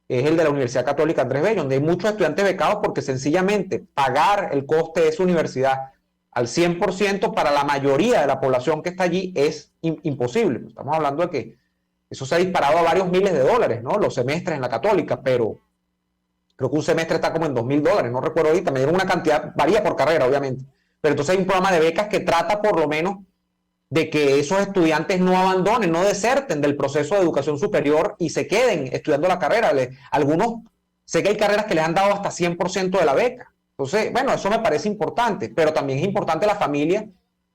es el de la Universidad Católica Andrés Bello, donde hay muchos estudiantes becados porque sencillamente pagar el coste de esa universidad al 100% para la mayoría de la población que está allí es imposible. Estamos hablando de que eso se ha disparado a varios miles de dólares, ¿no? Los semestres en la Católica, pero creo que un semestre está como en $2,000, no recuerdo ahorita, me dieron una cantidad, varía por carrera, obviamente. Pero entonces hay un programa de becas que trata por lo menos de que esos estudiantes no abandonen, no deserten del proceso de educación superior y se queden estudiando la carrera. Algunos, sé que hay carreras que les han dado hasta 100% de la beca. Entonces, bueno, eso me parece importante, pero también es importante la familia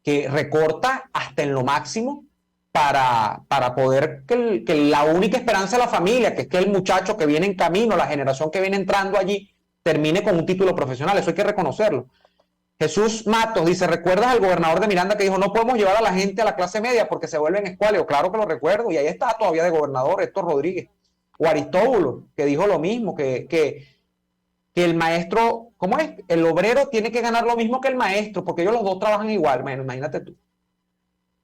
que recorta hasta en lo máximo para poder que la única esperanza de la familia, que es que el muchacho que viene en camino, la generación que viene entrando allí, termine con un título profesional. Eso hay que reconocerlo. Jesús Matos dice, ¿recuerdas al gobernador de Miranda que dijo, no podemos llevar a la gente a la clase media porque se vuelven escuálidos? Claro que lo recuerdo, y ahí está todavía de gobernador Héctor Rodríguez. O Aristóbulo, que dijo lo mismo, que el maestro, ¿cómo es? El obrero tiene que ganar lo mismo que el maestro, porque ellos los dos trabajan igual. Bueno, imagínate tú.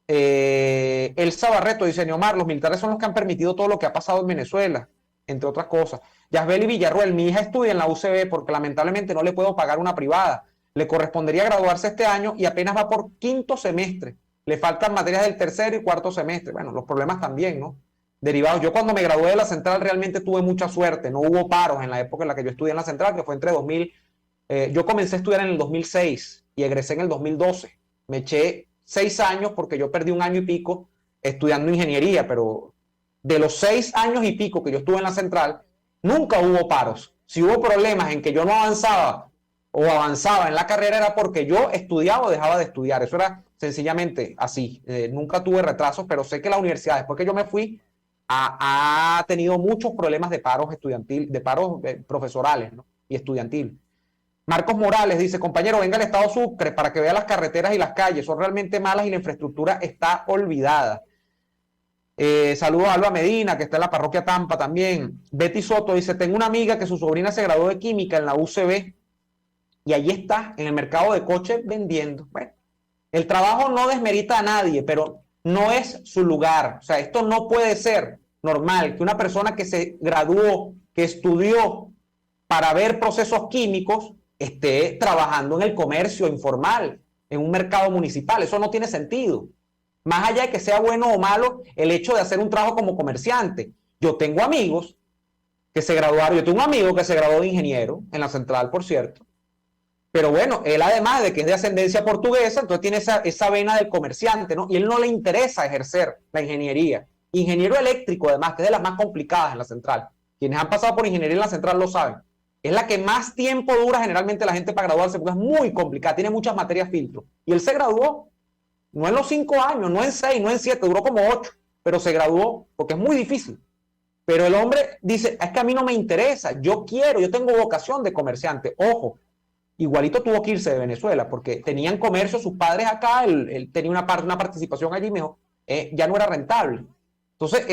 Elsa Barreto dice, Neomar, los militares son los que han permitido todo lo que ha pasado en Venezuela, entre otras cosas. Yasbeli Villarruel, mi hija estudia en la UCB porque lamentablemente no le puedo pagar una privada. Le correspondería graduarse este año y apenas va por 5º semestre. Le faltan materias del 3er y 4º semestre. Bueno, los problemas también, ¿no? Derivados. Yo cuando me gradué de la Central realmente tuve mucha suerte. No hubo paros en la época en la que yo estudié en la Central, que fue entre 2000. Yo comencé a estudiar en el 2006 y egresé en el 2012. Me eché 6 años porque yo perdí 1 año y pico estudiando ingeniería, pero de los 6 años y pico que yo estuve en la Central, nunca hubo paros. Si hubo problemas en que yo no avanzaba o avanzaba en la carrera era porque yo estudiaba o dejaba de estudiar. Eso era sencillamente así. Nunca tuve retrasos, pero sé que la universidad, después que yo me fui, ha tenido muchos problemas de paros estudiantil, de paros profesorales, ¿no? Y estudiantil. Marcos Morales dice, compañero, venga al estado Sucre para que vea las carreteras y las calles, son realmente malas y la infraestructura está olvidada. Saludos a Alba Medina, que está en la parroquia Tampa también. Betty Soto dice, tengo una amiga que su sobrina se graduó de química en la UCB y allí está, en el mercado de coches vendiendo. Bueno, el trabajo no desmerita a nadie, pero no es su lugar. O sea, esto no puede ser normal, que una persona que se graduó, que estudió para ver procesos químicos, esté trabajando en el comercio informal, en un mercado municipal. Eso no tiene sentido. Más allá de que sea bueno o malo el hecho de hacer un trabajo como comerciante. Yo tengo amigos que se graduaron, yo tengo un amigo que se graduó de ingeniero en la central, por cierto. Pero bueno, él además de que es de ascendencia portuguesa, entonces tiene esa vena del comerciante, ¿no? Y él no le interesa ejercer la ingeniería. Ingeniero eléctrico, además, que es de las más complicadas en la central. Quienes han pasado por ingeniería en la central lo saben. Es la que más tiempo dura generalmente la gente para graduarse, porque es muy complicada, tiene muchas materias filtro. Y él se graduó, no en los 5 años, no en 6, no en 7, duró como 8, pero se graduó porque es muy difícil. Pero el hombre dice, es que a mí no me interesa, yo tengo vocación de comerciante. Ojo, igualito tuvo que irse de Venezuela, porque tenían comercio sus padres acá, él tenía una participación allí, mejor, ya no era rentable. Entonces,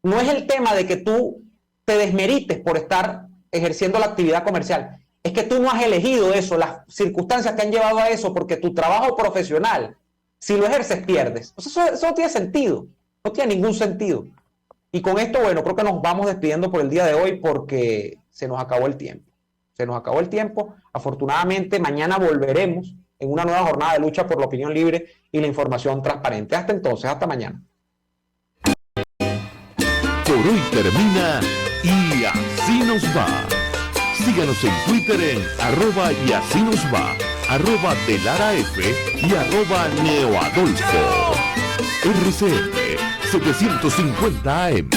no es el tema de que tú te desmerites por estar ejerciendo la actividad comercial, es que tú no has elegido eso, las circunstancias te han llevado a eso, porque tu trabajo profesional, si lo ejerces, pierdes. Eso no tiene sentido, no tiene ningún sentido. Y con esto, bueno, creo que nos vamos despidiendo por el día de hoy porque se nos acabó el tiempo. Se nos acabó el tiempo. Afortunadamente, mañana volveremos en una nueva jornada de lucha por la opinión libre y la información transparente. Hasta entonces, hasta mañana. Por hoy termina Y Así Nos Va. Síganos en Twitter en @y así nos va, @delaraf y @neoadolfo. RCR 750 AM.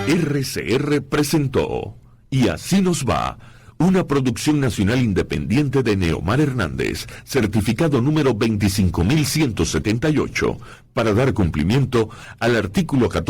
RCR presentó Y Así Nos Va, una producción nacional independiente de Neomar Hernández, certificado número 25178, para dar cumplimiento al artículo 14